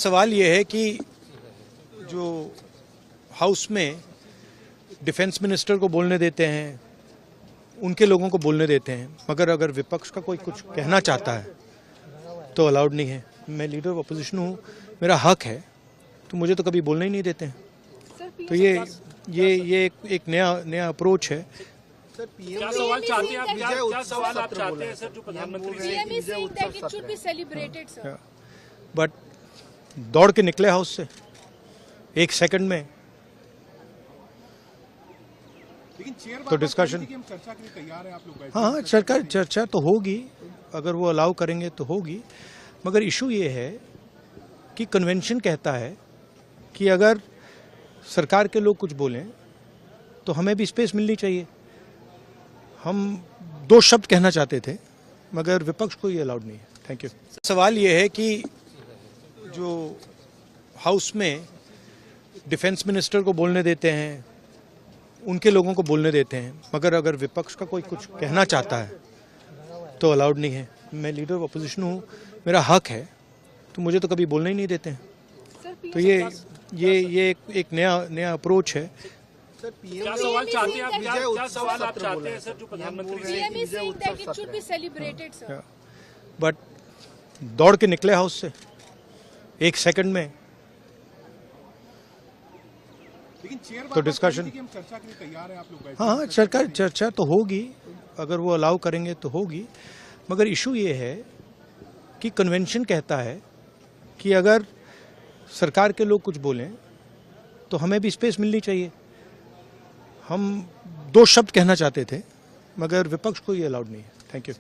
सवाल ये है कि जो हाउस में डिफेंस मिनिस्टर को बोलने देते हैं, उनके लोगों को बोलने देते हैं, मगर अगर विपक्ष का कोई कुछ कहना चाहता है तो अलाउड नहीं है। मैं लीडर ऑफ अपोजिशन हूँ, मेरा हक है, तो मुझे तो कभी बोलने ही नहीं देते हैं। तो ये एक नया अप्रोच है। क्या सवाल चाहते हैं आप? क्या सवाल आप चाहते हैं सर जो प्रधानमंत्री? बट दौड़ के निकले हाउस से एक सेकंड में, तो डिस्कशन चर्चा के लिए तैयार है आप लोग? हाँ, चर्चा तो होगी, अगर वो अलाउ करेंगे तो होगी, मगर इशू ये है कि कन्वेंशन कहता है कि अगर सरकार के लोग कुछ बोलें तो हमें भी स्पेस मिलनी चाहिए। हम 2 शब्द कहना चाहते थे, मगर विपक्ष को ये अलाउड नहीं है। Thank you. सवाल ये है कि जो हाउस में डिफेंस मिनिस्टर को बोलने देते हैं, उनके लोगों को बोलने देते हैं, मगर अगर विपक्ष का कोई कुछ कहना चाहता है तो अलाउड नहीं है। मैं लीडर ऑफ अपोजिशन हूँ, मेरा हक है, तो मुझे तो कभी बोलने ही नहीं देते हैं। तो ये एक नया अप्रोच है। क्या सवाल चाहते हैं आप? क्या सवाल आप चाहते हैं सर जो प्रधानमंत्री? बट दौड़ के निकले हाउस से एक सेकंड में, तो डिस्कशन चर्चा के लिए तैयार है आप लोग? हाँ, चर्चा तो होगी, अगर वो अलाउ करेंगे तो होगी, मगर इशू ये है कि कन्वेंशन कहता है कि अगर सरकार के लोग कुछ बोलें तो हमें भी स्पेस मिलनी चाहिए। हम 2 शब्द कहना चाहते थे, मगर विपक्ष को ये अलाउड नहीं है। Thank you.